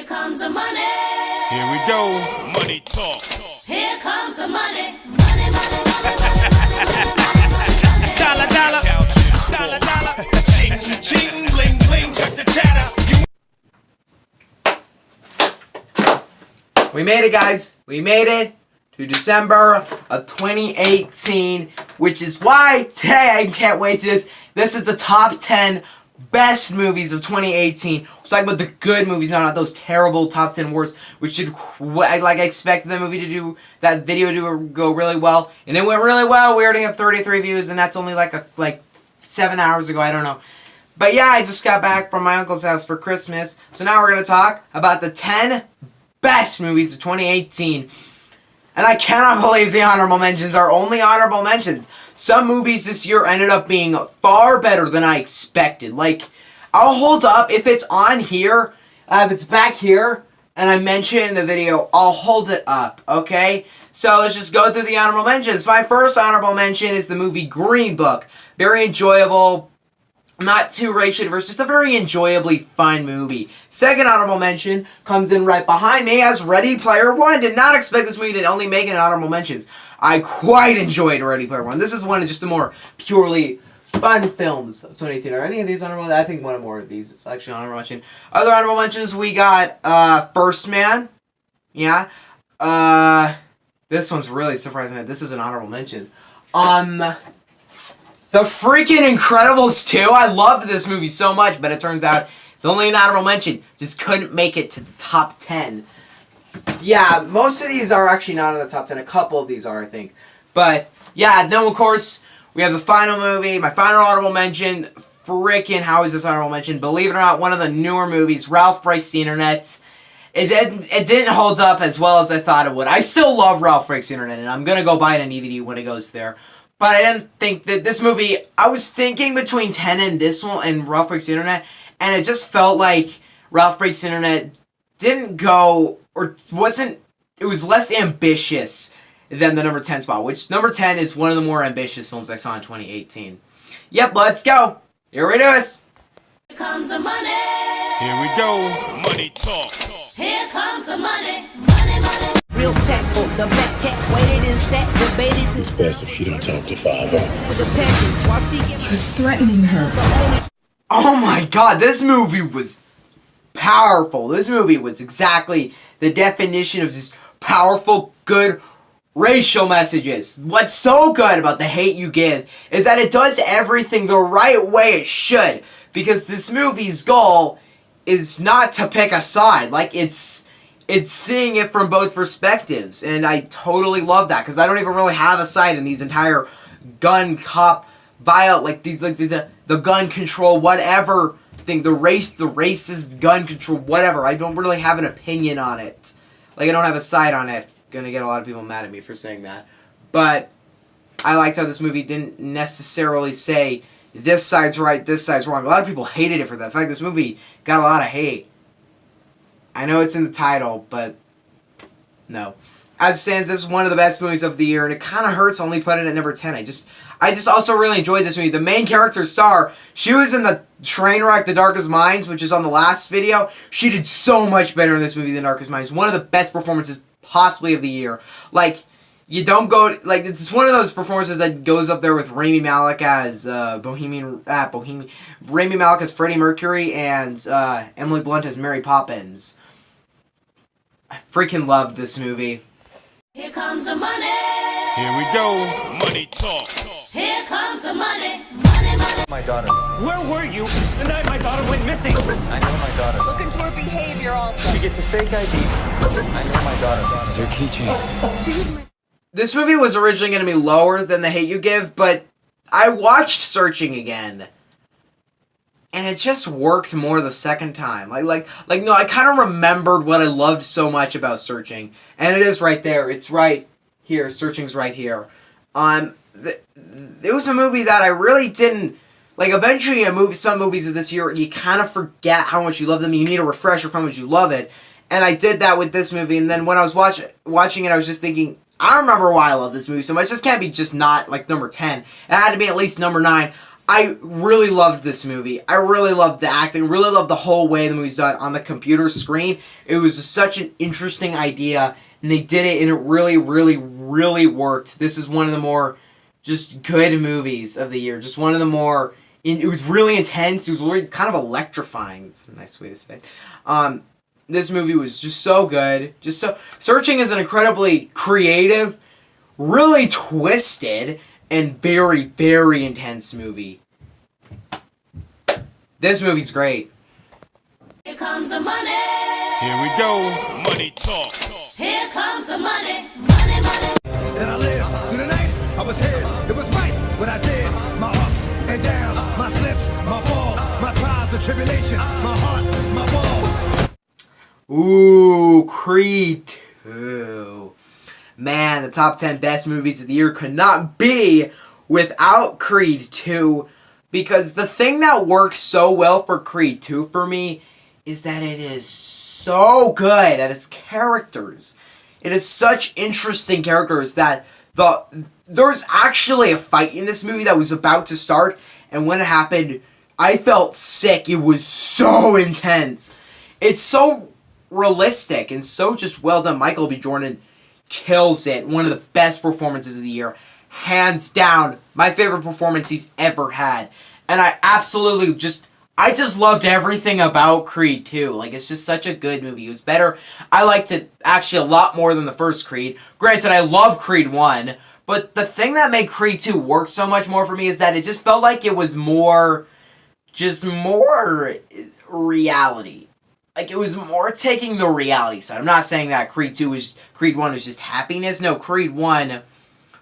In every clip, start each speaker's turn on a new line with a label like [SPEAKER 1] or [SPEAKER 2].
[SPEAKER 1] comes the money.
[SPEAKER 2] Here we go. Money talk.
[SPEAKER 1] Here comes the money. Money, money, money.
[SPEAKER 2] Dollar, dollar. Dollar, dollar. Ching, ching, bling, bling. Cut the chatter.
[SPEAKER 3] We made it, guys. We made it to December of 2018, which is why today I can't wait to this. This is the top 10 best movies of 2018. We're talking about the good movies, not those terrible top 10 worst, which should, I expected the movie to do, that video to go really well, and it went really well. We already have 33 views, and that's only like 7 hours ago, I don't know. But yeah, I just got back from my uncle's house for Christmas, so now we're going to talk about the 10 best movies of 2018. And I cannot believe the honorable mentions are only honorable mentions. Some movies this year ended up being far better than I expected. Like, I'll hold up if it's on here, if it's back here, and I mention it in the video, I'll hold it up, okay? So let's just go through the honorable mentions. My first honorable mention is the movie Green Book. Very enjoyable, not too racially diverse, just a very enjoyably fun movie. Second honorable mention comes in right behind me as Ready Player One. Did not expect this movie to only make it an honorable mentions. I quite enjoyed Ready Player One. This is one of just the more purely fun films of 2018. Are any of these honorable? I think one more of these is actually honorable mention. Other honorable mentions, we got First Man. Yeah. This one's really surprising that this is an honorable mention. The freaking Incredibles 2. I loved this movie so much, but it turns out it's only an honorable mention. Just couldn't make it to the top 10. Yeah, most of these are actually not in the top 10. A couple of these are, I think. But, yeah, no, of course, we have the final movie. My final honorable mention. Freaking, how is this honorable mention? Believe it or not, one of the newer movies, Ralph Breaks the Internet. It didn't hold up as well as I thought it would. I still love Ralph Breaks the Internet, and I'm going to go buy it on DVD when it goes there. But I didn't think that this movie, I was thinking between 10 and this one and Ralph Breaks the Internet, and it just felt like Ralph Breaks the Internet didn't go, or wasn't, it was less ambitious than the number 10 spot, which number 10 is one of the more ambitious films I saw in 2018. Yep, let's go. Here we do this.
[SPEAKER 1] Here comes the money.
[SPEAKER 2] Here we go. Money talk.
[SPEAKER 1] Here comes the money. Money, money.
[SPEAKER 4] Real tactful, the black cat waited and sat, debated to
[SPEAKER 5] It's best if she don't talk to Father.
[SPEAKER 4] with a passion while seeking
[SPEAKER 6] was threatening her.
[SPEAKER 3] Oh my god, this movie was powerful. This movie was exactly the definition of just powerful, good racial messages. What's so good about The Hate U Give is that it does everything the right way it should. Because this movie's goal is not to pick a side. Like, it's seeing it from both perspectives, and I totally love that, because I don't even really have a side in these entire gun cop buyout, like these, like the gun control, whatever thing, the racist gun control, whatever. I don't really have an opinion on it. Like, I don't have a side on it. Gonna get a lot of people mad at me for saying that. But I liked how this movie didn't necessarily say, this side's right, this side's wrong. A lot of people hated it for that. In fact, this movie got a lot of hate. I know it's in the title, but no. As it stands, this is one of the best movies of the year, and it kind of hurts to only put it at number 10. I just also really enjoyed this movie. The main character, Star, she was in the train wreck, The Darkest Minds, which is on the last video. She did so much better in this movie than Darkest Minds. One of the best performances possibly of the year. Like, you don't go, like, it's one of those performances that goes up there with Rami Malek as Rami Malek as Freddie Mercury, and Emily Blunt as Mary Poppins. I freaking love this movie.
[SPEAKER 1] Here comes the money.
[SPEAKER 2] Here we go. Money talk.
[SPEAKER 1] Here comes the money. Money, money.
[SPEAKER 7] My daughter.
[SPEAKER 8] Where were you the night my daughter went missing?
[SPEAKER 7] I know my daughter.
[SPEAKER 9] Look into her behavior also.
[SPEAKER 8] She gets a fake ID.
[SPEAKER 7] I know my daughter.
[SPEAKER 5] This is her keychain.
[SPEAKER 3] This movie was originally going to be lower than The Hate U Give, but I watched Searching again, and it just worked more the second time. No, I kind of remembered what I loved so much about Searching, and it is right there. It's right here. Searching's right here. It was a movie that I really didn't, like, eventually some movies of this year, you kind of forget how much you love them. You need a refresher from how much you love it, and I did that with this movie, and then when I was watching it, I was just thinking, I remember why I love this movie so much. This can't be just not, like, number 10. It had to be at least number 9. I really loved this movie. I really loved the acting. Really loved the whole way the movie's done on the computer screen. It was such an interesting idea, and they did it, and it really, really, really worked. This is one of the more just good movies of the year. Just one of the more... It was really intense. It was really kind of electrifying. It's a nice way to say it. This movie was just so good. Just so... Searching is an incredibly creative, really twisted, and very, very intense movie. This movie's great.
[SPEAKER 1] Here comes the money.
[SPEAKER 2] Here we go. Money talk.
[SPEAKER 1] Here comes the money. Money, money.
[SPEAKER 6] And I lived through the night. I was his. It was right what I did. My ups and downs, my slips, my falls, my trials and tribulations, my heart, my balls.
[SPEAKER 3] Ooh, Creed 2. Man, the top 10 best movies of the year could not be without Creed 2. Because the thing that works so well for Creed 2 for me is that it is so good at its characters. It is such interesting characters that there's actually a fight in this movie that was about to start, and when it happened, I felt sick. It was so intense. It's so realistic and so just well done. Michael B. Jordan kills it. One of the best performances of the year. Hands down, my favorite performance he's ever had. And I absolutely just loved everything about Creed 2. Like, it's just such a good movie. It was better. I liked it actually a lot more than the first Creed. Granted, I love Creed 1. But the thing that made Creed 2 work so much more for me is that it just felt like it was more reality. Like, it was more taking the reality side. I'm not saying that Creed 1 was just happiness. No, Creed 1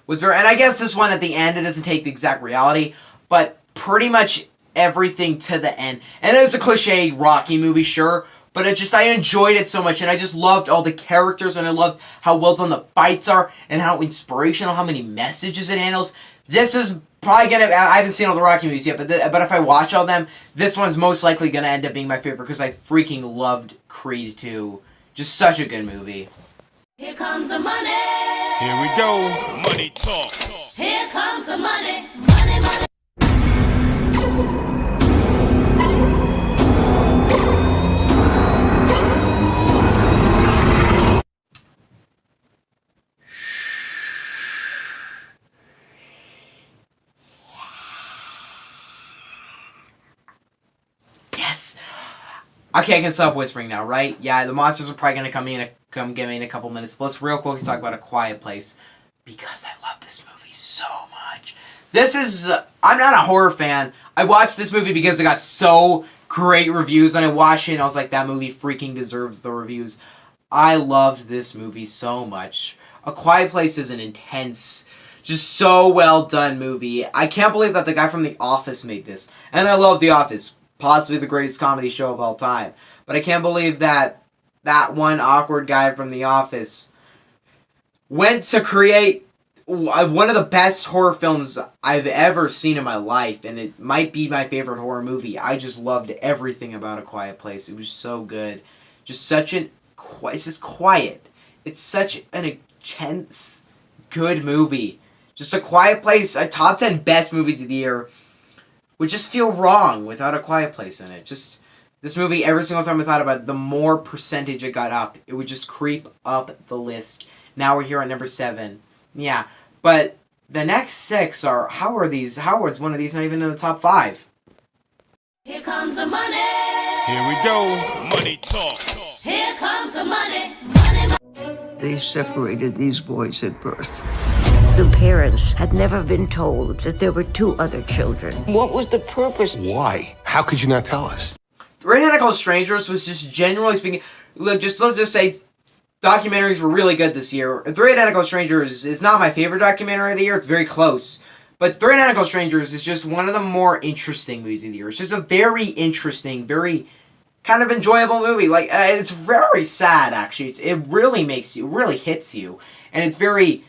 [SPEAKER 3] was very... And I guess this one at the end, it doesn't take the exact reality, but pretty much everything to the end. And it's a cliche Rocky movie, sure, but I enjoyed it so much, and I just loved all the characters, and I loved how well done the fights are, and how inspirational, how many messages it handles. This is probably gonna... I haven't seen all the Rocky movies yet, but if I watch all them, this one's most likely gonna end up being my favorite, because I freaking loved Creed 2. Just such a good movie.
[SPEAKER 1] Here comes the money.
[SPEAKER 2] Here we go. Money talk.
[SPEAKER 1] Here comes the money. Money, money.
[SPEAKER 3] Yes. Okay, I can stop whispering now, right? Yeah, the monsters are probably gonna come get me in a couple minutes. But let's real quick talk about A Quiet Place, because I love this movie so much. This is... I'm not a horror fan. I watched this movie because it got so great reviews, and I watched it and I was like, that movie freaking deserves the reviews. I loved this movie so much. A Quiet Place is an intense, just so well done movie. I can't believe that the guy from The Office made this. And I love The Office. Possibly the greatest comedy show of all time. But I can't believe that that one awkward guy from The Office went to create one of the best horror films I've ever seen in my life. And it might be my favorite horror movie. I just loved everything about A Quiet Place. It was so good. Just such an... It's just quiet. It's such an intense, good movie. Just A Quiet Place, a top 10 best movies of the year, would just feel wrong without A Quiet Place in it. Just, this movie, every single time I thought about it, the more percentage it got up, it would just creep up the list. Now we're here at number 7. Yeah, but the next 6 are, how is one of these not even in the top 5?
[SPEAKER 1] Here comes the money.
[SPEAKER 2] Here we go. Money talk.
[SPEAKER 1] Here comes the money. Money, money.
[SPEAKER 10] They separated these boys at birth.
[SPEAKER 4] The parents had never been told that there were 2 other children.
[SPEAKER 10] What was the purpose?
[SPEAKER 5] Why? How could you not tell us?
[SPEAKER 3] Three Identical Strangers was just, generally speaking, let's just say documentaries were really good this year. Three Identical Strangers is not my favorite documentary of the year. It's very close. But Three Identical Strangers is just one of the more interesting movies of the year. It's just a very interesting, very kind of enjoyable movie. Like, it's very sad, actually. It really really hits you. And it's very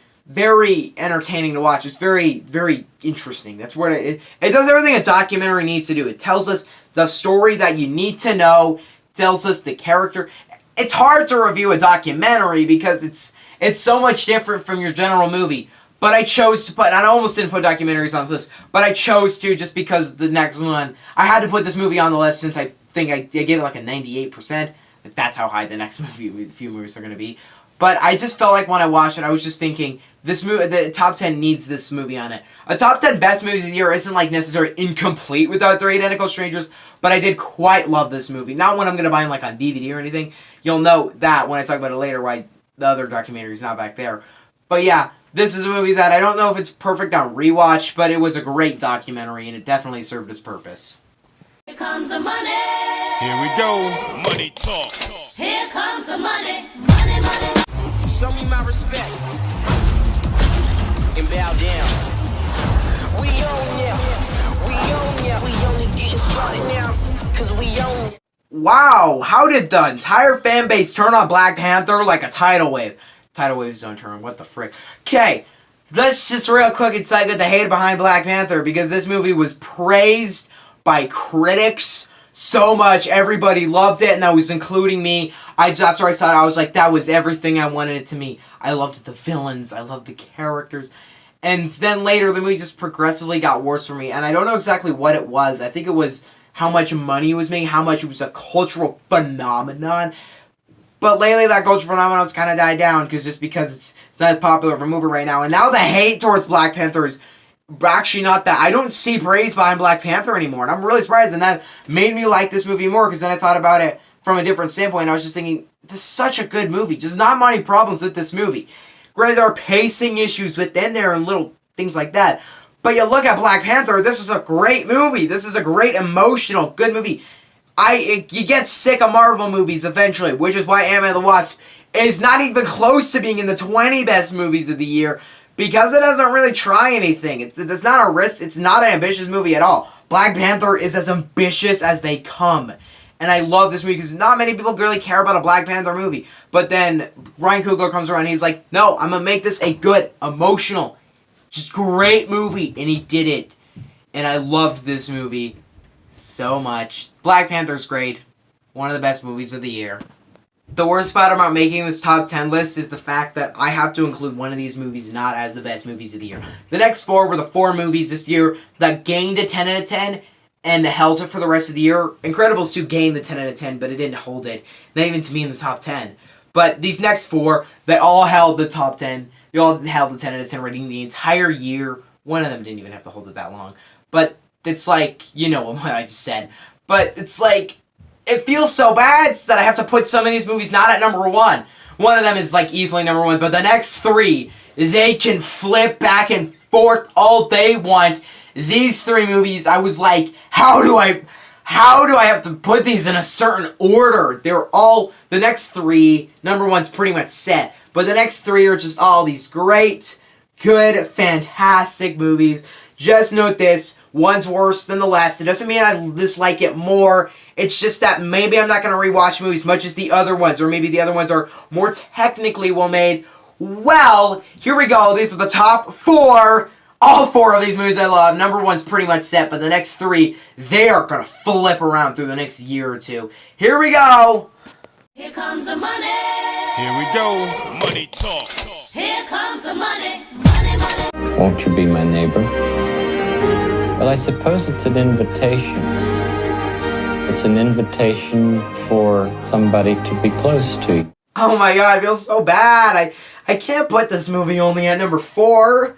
[SPEAKER 3] entertaining to watch. It's very, very interesting. That's what it does everything a documentary needs to do. It tells us the story that you need to know, tells us the character. It's hard to review a documentary because it's so much different from your general movie. But I chose to put, and I almost didn't put documentaries on this list, but I chose to just because the next one, I had to put this movie on the list since I think I gave it like a 98%. Like, that's how high the next few movies are going to be. But I just felt like when I watched it, I was just thinking, this movie, the top 10 needs this movie on it. A top 10 best movies of the year isn't like necessarily incomplete without 3 Identical Strangers, but I did quite love this movie. Not one I'm going to buy like on DVD or anything. You'll know that when I talk about it later, why the other documentary is not back there. But yeah, this is a movie that I don't know if it's perfect on rewatch, but it was a great documentary, and it definitely served its purpose.
[SPEAKER 1] Here comes the money.
[SPEAKER 2] Here we go. Money talk.
[SPEAKER 1] Here comes the money. Money, money.
[SPEAKER 11] Show me my respect and bow down. We own ya. We own ya. We only getting started now, cause we own.
[SPEAKER 3] Wow, how did the entire fan base turn on Black Panther like a tidal wave? Tidal waves don't turn, what the frick. Okay, let's just real quick and talk about the hate behind Black Panther, because this movie was praised by critics so much. Everybody loved it, and that was including me. After I saw it, I was like, that was everything I wanted it to be. I loved the villains, I loved the characters. And then later, the movie just progressively got worse for me, and I don't know exactly what it was. I think it was how much money it was making, how much it was a cultural phenomenon. But lately, that cultural phenomenon has kind of died down, because it's not as popular of a movie right now. And now the hate towards Black Panther is actually not that. I don't see praise behind Black Panther anymore, and I'm really surprised, and that made me like this movie more, because then I thought about it from a different standpoint. I was just thinking, this is such a good movie. Just not many problems with this movie. Granted, there are pacing issues within there and little things like that. But you look at Black Panther, this is a great movie. This is a great, emotional, good movie. You get sick of Marvel movies eventually, which is why Ant-Man and the Wasp is not even close to being in the 20 best movies of the year, because it doesn't really try anything. It's not a risk. It's not an ambitious movie at all. Black Panther is as ambitious as they come. And I love this movie because not many people really care about a Black Panther movie. But then Ryan Coogler comes around and he's like, no, I'm going to make this a good, emotional, just great movie. And he did it. And I loved this movie so much. Black Panther's great. One of the best movies of the year. The worst part about making this top 10 list is the fact that I have to include one of these movies not as the best movies of the year. The next 4 were the 4 movies this year that gained a 10 out of 10 and held it for the rest of the year. Incredibles 2 gained the 10 out of 10, but it didn't hold it. Not even to me in the top 10. But these next 4, they all held the top 10. They all held the 10 out of 10 rating the entire year. One of them didn't even have to hold it that long. But it's like, you know what I just said. But it's like, it feels so bad that I have to put some of these movies not at number 1. One of them is like easily number 1, but the next 3, they can flip back and forth all they want. These 3 movies, I was like, how do I have to put these in a certain order? They're all, the next 3, number 1's pretty much set, but the next 3 are just all these great, good, fantastic movies. Just note this, one's worse than the last. It doesn't mean I dislike it more. It's just that maybe I'm not going to rewatch movies as much as the other ones, or maybe the other ones are more technically well made. Well, here we go. These are the top 4. All 4 of these movies I love. Number 1's pretty much set, but the next 3, they are going to flip around through the next year or 2. Here we go.
[SPEAKER 1] Here comes the money.
[SPEAKER 2] Here we go. Money talk.
[SPEAKER 1] Here comes the money. Money, money.
[SPEAKER 7] Won't you be my neighbor? Well, I suppose it's an invitation. It's an invitation for somebody to be close to you.
[SPEAKER 3] Oh my god, I feel so bad. I can't put this movie only at number 4.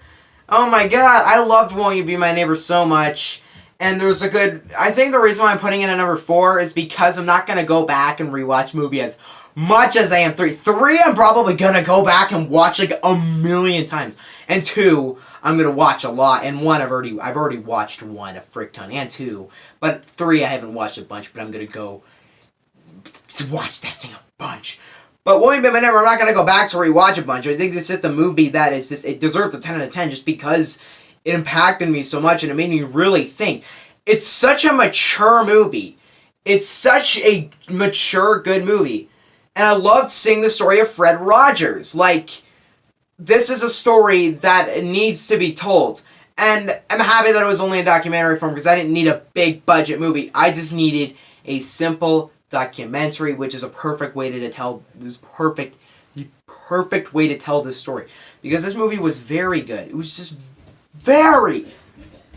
[SPEAKER 3] Oh my god, I loved Won't You Be My Neighbor so much. And there's a good, I think the reason why I'm putting it at number 4 is because I'm not going to go back and rewatch movie as much as I am 3. 3, I'm probably going to go back and watch like a million times. And 2, I'm going to watch a lot. And 1, I've already watched 1 a frick ton. And 2. But 3, I haven't watched a bunch, but I'm going to go watch that thing a bunch. But Won't You Be My Neighbor, I'm not going to go back to rewatch a bunch. I think this is the movie that is just, it deserves a 10 out of 10 just because it impacted me so much and it made me really think. It's such a mature movie. It's such a mature, good movie. And I loved seeing the story of Fred Rogers. Like, this is a story that needs to be told. And I'm happy that it was only a documentary form because I didn't need a big budget movie. I just needed a simple documentary, which is a perfect way to tell. It was perfect the perfect way to tell this story. Because this movie was very good. It was just very...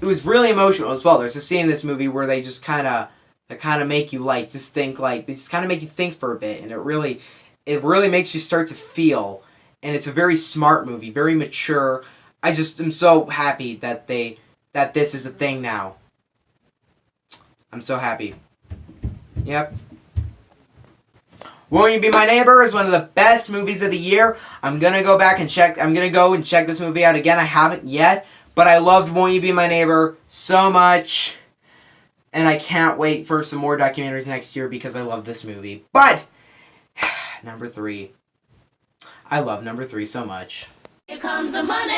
[SPEAKER 3] It was really emotional as well. There's a scene in this movie where they just kind of make you, like, just think, like... They just kind of make you think for a bit. And it really makes you start to feel. And it's a very smart movie. Very mature. I just am so happy that this is a thing now. I'm so happy. Yep. Won't You Be My Neighbor is one of the best movies of the year. I'm going to go back and check. I'm going to go and check this movie out again. I haven't yet. But I loved Won't You Be My Neighbor so much. And I can't wait for some more documentaries next year because I love this movie. But, number 3. I love number 3 so much.
[SPEAKER 1] Here comes the money.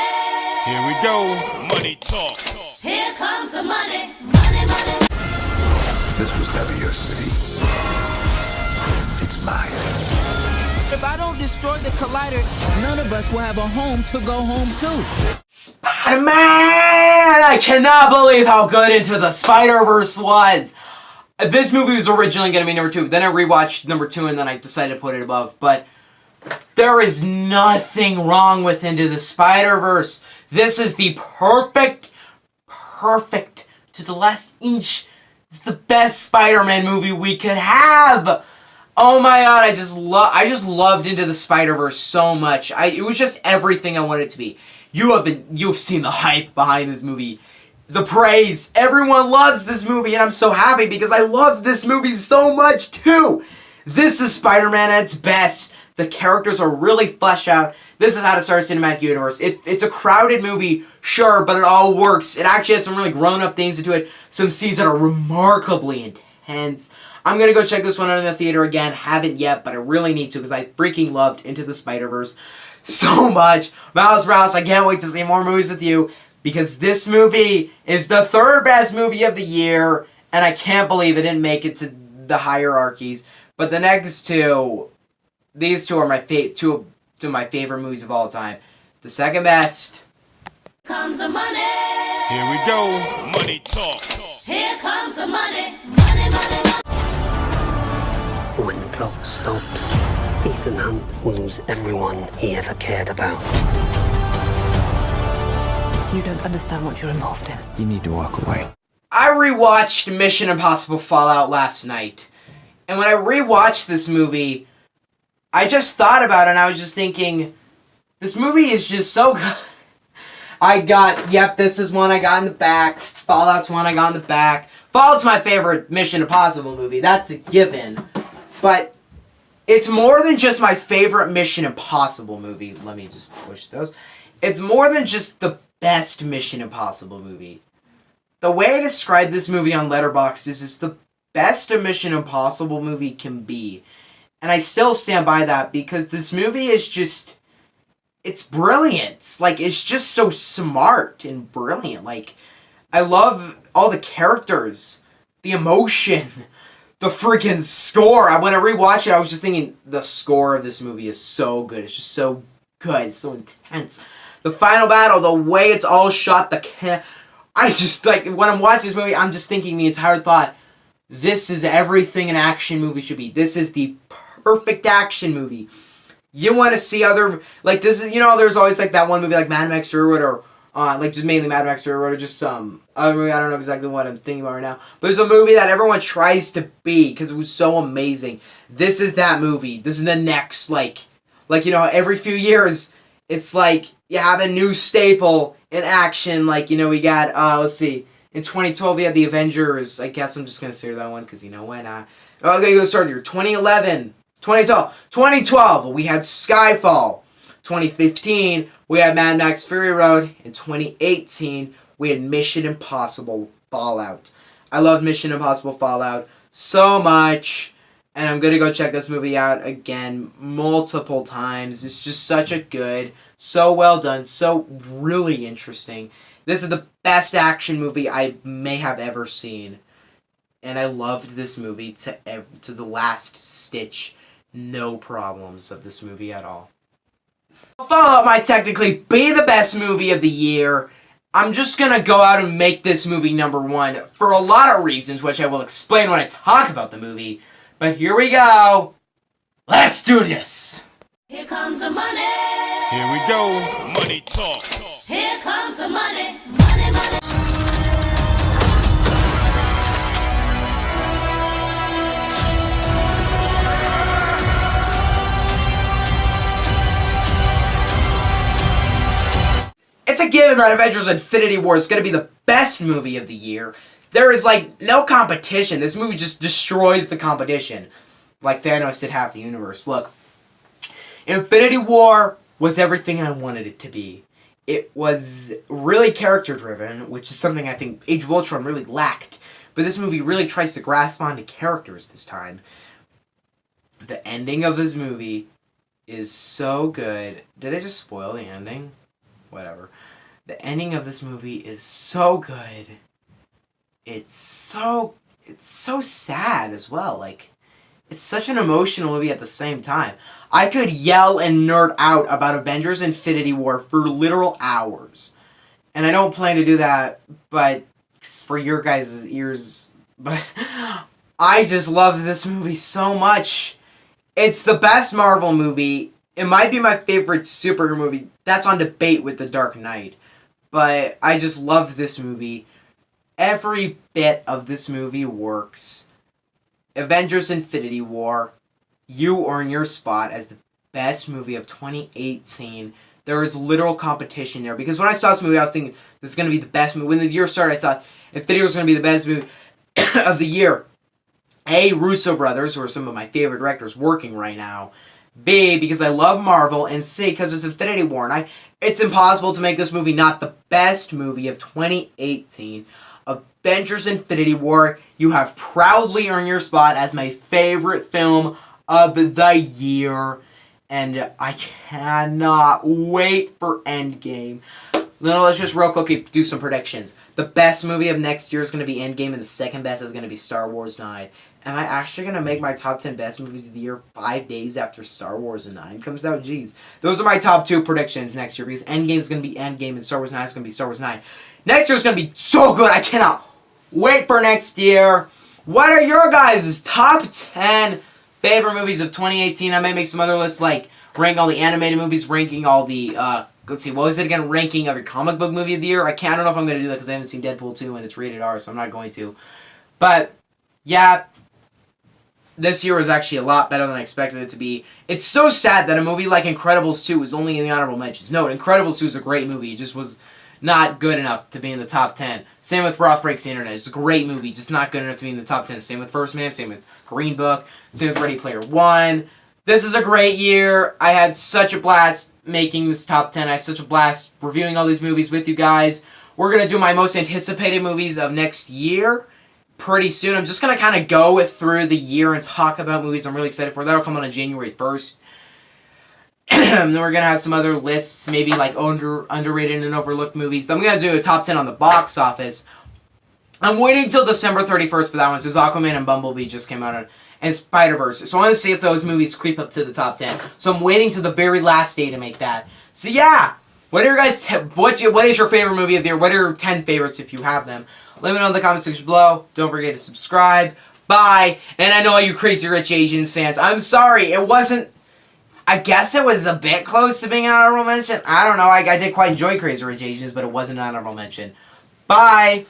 [SPEAKER 2] Here we go. Money talk.
[SPEAKER 1] Here comes the money. Money, money.
[SPEAKER 6] This was never your city. It's mine.
[SPEAKER 12] If I don't destroy the collider, none of us will have a home to go home to.
[SPEAKER 3] Spider-Man! I cannot believe how good Into the SpiderVerse was. This movie was originally going to be number 2. Then I rewatched number 2 and then I decided to put it above. But there is nothing wrong with Into the SpiderVerse. This is the perfect to the last inch. It's the best Spider-Man movie we could have. Oh my god, I just loved Into the Spider-Verse so much. It was just everything I wanted it to be. You've seen the hype behind this movie. The praise. Everyone loves this movie and I'm so happy because I love this movie so much too. This is Spider-Man at its best. The characters are really fleshed out. This is how to start a cinematic universe. It's a crowded movie, sure, but it all works. It actually has some really grown-up things into it. Some scenes that are remarkably intense. I'm going to go check this one out in the theater again. Haven't yet, but I really need to because I freaking loved Into the Spider-Verse so much. Miles Morales, I can't wait to see more movies with you because this movie is the 3rd best movie of the year, and I can't believe it didn't make it to the hierarchies. But the next two... These two are my two of my favorite movies of all time. The second best.
[SPEAKER 1] Comes the money.
[SPEAKER 2] Here we go. Money talk.
[SPEAKER 1] Here comes the money. Money, money.
[SPEAKER 13] When the clock stops, Ethan Hunt will lose everyone he ever cared about.
[SPEAKER 14] You don't understand what you're involved in.
[SPEAKER 7] You need to walk away.
[SPEAKER 3] I rewatched Mission Impossible Fallout last night. And when I rewatched this movie, I just thought about it and I was just thinking, this movie is just so good. This is one I got in the back. Fallout's one I got in the back. Fallout's my favorite Mission Impossible movie. That's a given. But it's more than just my favorite Mission Impossible movie. Let me just push those. It's more than just the best Mission Impossible movie. The way I describe this movie on Letterbox is it's the best a Mission Impossible movie can be. And I still stand by that because this movie is just... It's brilliant. Like, it's just so smart and brilliant. Like, I love all the characters. The emotion. The freaking score. When I rewatched it, I was just thinking, the score of this movie is so good. It's just so good. It's so intense. The final battle, the way it's all shot, I just, like, when I'm watching this movie, I'm just thinking the entire thought, this is everything an action movie should be. This is the perfect action movie. You want to see other, like, this is, there's always, like, that one movie, like Mad Max Fury Road, or, like, just mainly Mad Max Fury Road, or just some other movie, I don't know exactly what I'm thinking about right now, but there's a movie that everyone tries to be, because it was so amazing. This is that movie. This is the next, like, every few years, it's like, you have a new staple in action, like, we got, let's see, in 2012, we had the Avengers. I guess I'm just going to say that one because why not? Okay, let's start here. 2012, we had Skyfall. 2015, we had Mad Max Fury Road. In 2018, we had Mission Impossible Fallout. I love Mission Impossible Fallout so much. And I'm going to go check this movie out again multiple times. It's just such a good, so well done, so really interesting. This is the best action movie I may have ever seen. And I loved this movie to the last stitch. No problems of this movie at all. Fallout might technically be the best movie of the year. I'm just going to go out and make this movie number 1 for a lot of reasons, which I will explain when I talk about the movie. But here we go. Let's do this.
[SPEAKER 1] Here comes
[SPEAKER 2] Here we go. Money talk.
[SPEAKER 1] Here comes the money. Money, money.
[SPEAKER 3] It's a given that Avengers Infinity War is going to be the best movie of the year. There is, like, no competition. This movie just destroys the competition. Like Thanos did half the universe. Look, Infinity War was everything I wanted it to be. It was really character-driven, which is something I think Age of Ultron really lacked. But this movie really tries to grasp onto characters this time. The ending of this movie is so good. Did I just spoil the ending? Whatever. The ending of this movie is so good. It's so sad as well. Like, it's such an emotional movie at the same time. I could yell and nerd out about Avengers Infinity War for literal hours. And I don't plan to do that, but for your guys' ears. But I just love this movie so much. It's the best Marvel movie. It might be my favorite superhero movie. That's on debate with The Dark Knight. But I just love this movie. Every bit of this movie works. Avengers Infinity War, you earn your spot as the best movie of 2018. There is literal competition there. Because when I saw this movie, I was thinking, this is going to be the best movie. When the year started, I thought Infinity War was going to be the best movie of the year. A, Russo brothers, who are some of my favorite directors working right now. B, because I love Marvel. And C, because it's Infinity War. And it's impossible to make this movie not the best movie of 2018. Avengers Infinity War, you have proudly earned your spot as my favorite film of the year. And I cannot wait for Endgame. Now let's just real quickly do some predictions. The best movie of next year is going to be Endgame, and the second best is going to be Star Wars 9. Am I actually going to make my top 10 best movies of the year 5 days after Star Wars 9 comes out? Jeez. Those are my top 2 predictions next year, because Endgame is going to be Endgame, and Star Wars 9 is going to be Star Wars 9. Next year is going to be so good. I cannot wait for next year. What are your guys' top 10 favorite movies of 2018? I might make some other lists, like ranking all the animated movies, ranking all the, let's see, what was it again? Ranking every comic book movie of the year. I don't know if I'm going to do that because I haven't seen Deadpool 2 and it's rated R, so I'm not going to. But, yeah, this year was actually a lot better than I expected it to be. It's so sad that a movie like Incredibles 2 is only in the honorable mentions. No, Incredibles 2 is a great movie. It just was not good enough to be in the top 10. Same with Roth Breaks the Internet. It's a great movie, just not good enough to be in the top 10. Same with First Man, same with Green Book, same with Ready Player One. This is a great year. I had such a blast making this top 10. I had such a blast reviewing all these movies with you guys. We're going to do my most anticipated movies of next year pretty soon. I'm just going to kind of go through the year and talk about movies I'm really excited for. That'll come out on January 1st. Then we're going to have some other lists, maybe like underrated and overlooked movies. Then I'm going to do a top 10 on the box office. I'm waiting till December 31st for that one, since Aquaman and Bumblebee just came out, and SpiderVerse. So I want to see if those movies creep up to the top 10. So I'm waiting to the very last day to make that. So yeah, what are your guys? What is your favorite movie of the year? What are your 10 favorites if you have them? Let me know in the comment section below. Don't forget to subscribe. Bye. And I know all you Crazy Rich Asians fans, I'm sorry, it wasn't. I guess it was a bit close to being an honorable mention. I don't know. I did quite enjoy Crazy Rich Asians, but it wasn't an honorable mention. Bye.